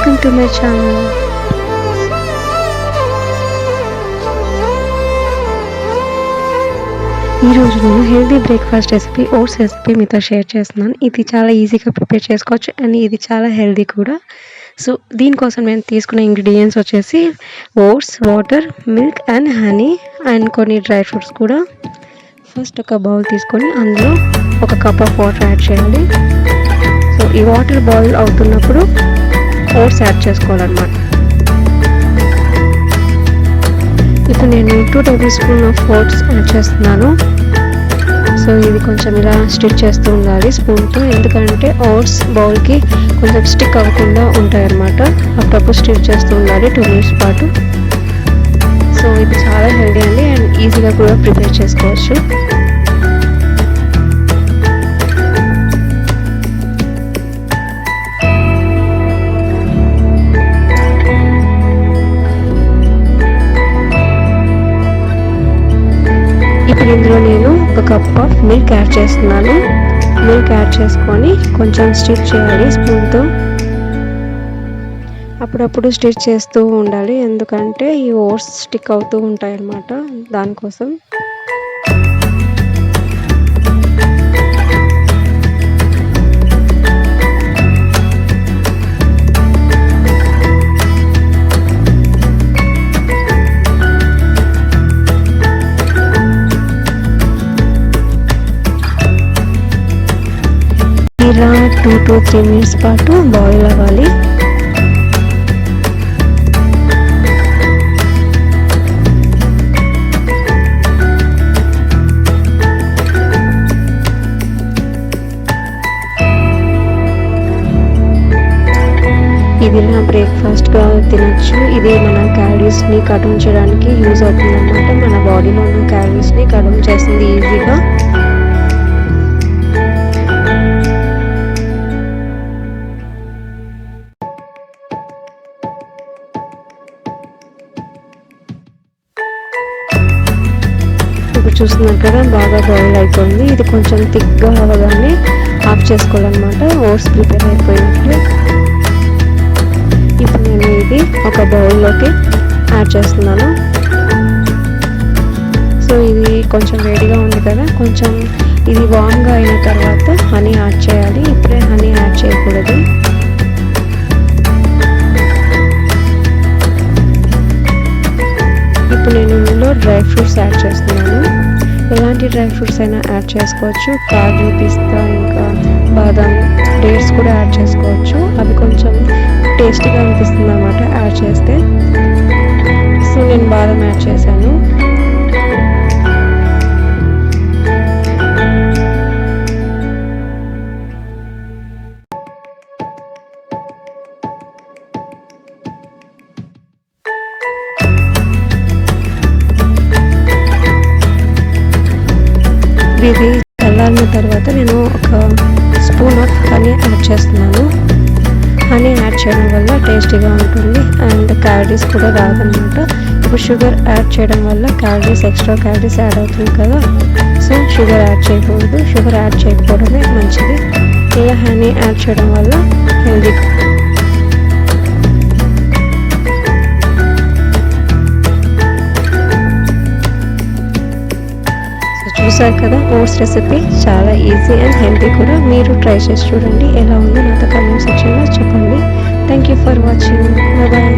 Welcome to my channel. ఈరోజు నేను healthy breakfast recipe oats recipe మీతో షేర్ చేస్తున్నాను. ఇది చాలా ఈజీగా ప్రిపేర్ చేసుకోవచ్చు అండ్ ఇది చాలా హెల్దీ కూడా. సో దీనికోసం నేను తీసుకున్న ఇంగ్రీడియంట్స్ వచ్చేసి oats, water, milk and honey and కొన్ని డ్రై ఫ్రూట్స్ కూడా. ఫస్ట్ ఒక బౌల్ తీసుకొని అందులో ఒక కప్ ఆఫ్ వాటర్ యాడ్ చేయాలి. సో ఈ వాటర్ బాయిల్ అవుతున్నప్పుడు ఓట్స్ యాడ్ చేసుకోవాలన్నమాట. ఇప్పుడు నేను 2 tablespoon of oats add చేస్తున్నాను. సో ఇది కొంచెం ఇలా స్టిచ్ చేస్తూ ఉండాలి స్పూన్తో, ఎందుకంటే ఓట్స్ బౌల్కి కొంచెం స్టిక్ అవ్వకుండా ఉంటాయన్నమాట. అప్పుడప్పుడు స్టిచ్ చేస్తూ ఉండాలి 2 మినిట్స్ పాటు. సో ఇది చాలా హెల్దీ అండి అండ్ ఈజీగా కూడా ప్రిపేర్ చేసుకోవచ్చు. ఇందులో నేను ఒక కప్ ఆఫ్ మిల్క్ యాడ్ చేస్తున్నాను. మిల్క్ యాడ్ చేసుకొని కొంచెం స్టిచ్ చేయాలి స్పూన్తో. అప్పుడప్పుడు స్టిచ్ చేస్తూ ఉండాలి, ఎందుకంటే ఈ ఓట్స్ స్టిక్ అవుతూ ఉంటాయి అన్నమాట, దానికోసం. ఇలా 2 to 3 మినిట్స్ పాటు బాయిల్ అవ్వాలి. ఇది నా బ్రేక్ఫాస్ట్గా తినచ్చు. ఇది మన క్యాలరీస్ని కౌంట్ చేయడానికి యూజ్ అవుతుంది అన్నమాట. మన బాడీలో ఉన్న క్యాలరీస్ని కౌంట్ చేస్తుంది ఈజీగా. ఇప్పుడు చూస్తున్నారు కదా, బాగా బాయిల్ అయిపోయింది. ఇది కొంచెం థిక్గా అవ్వగానే ఆఫ్ చేసుకోవాలన్నమాట. ఓట్స్ ప్రిపేర్ అయిపోయినట్లు. ఇప్పుడు నేను ఇది ఒక బౌల్లోకి యాడ్ చేస్తున్నాను. సో ఇది కొంచెం వేడిగా ఉంది కదా, కొంచెం ఇది వామ్గా అయిన తర్వాత హనీ యాడ్ చేయాలి. ఇప్పుడే హనీ యాడ్ చేయకూడదు. ఇప్పుడు నేను ఇందులో డ్రై ఫ్రూట్స్ యాడ్ చేస్తున్నాను. ఎలాంటి డ్రై ఫ్రూట్స్ అయినా యాడ్ చేసుకోవచ్చు. కాజు, పిస్తా, ఇంకా బాదం, డేట్స్ కూడా యాడ్ చేసుకోవచ్చు. అవి కొంచెం టేస్టీగా అనిపిస్తుంది అన్నమాట యాడ్ చేస్తే. సో నేను బాదం యాడ్ చేశాను. ఇది చల్లారిన తర్వాత నేను ఒక స్పూన్ ఆఫ్ హనీ యాడ్ చేస్తున్నాను. హనీ యాడ్ చేయడం వల్ల టేస్టీగా ఉంటుంది అండ్ క్యాలరీస్ కూడా రాదనమాట. ఇప్పుడు షుగర్ యాడ్ చేయడం వల్ల ఎక్స్ట్రా క్యాలరీస్ యాడ్ అవుతుంది కదా. సో షుగర్ యాడ్ చేయకూడదు. షుగర్ యాడ్ చేయకపోవడమే మంచిది. ఇలా హనీ యాడ్ చేయడం వల్ల హెల్దీ. చూసారు కదా, ఓట్స్ రెసిపీ చాలా ఈజీ అండ్ హెల్తీ కూడా. మీరు ట్రై చేసి చూడండి. ఎలా ఉందో నాతో కామెంట్ సెక్షన్లో చెప్పండి. Thank you for watching. Bye.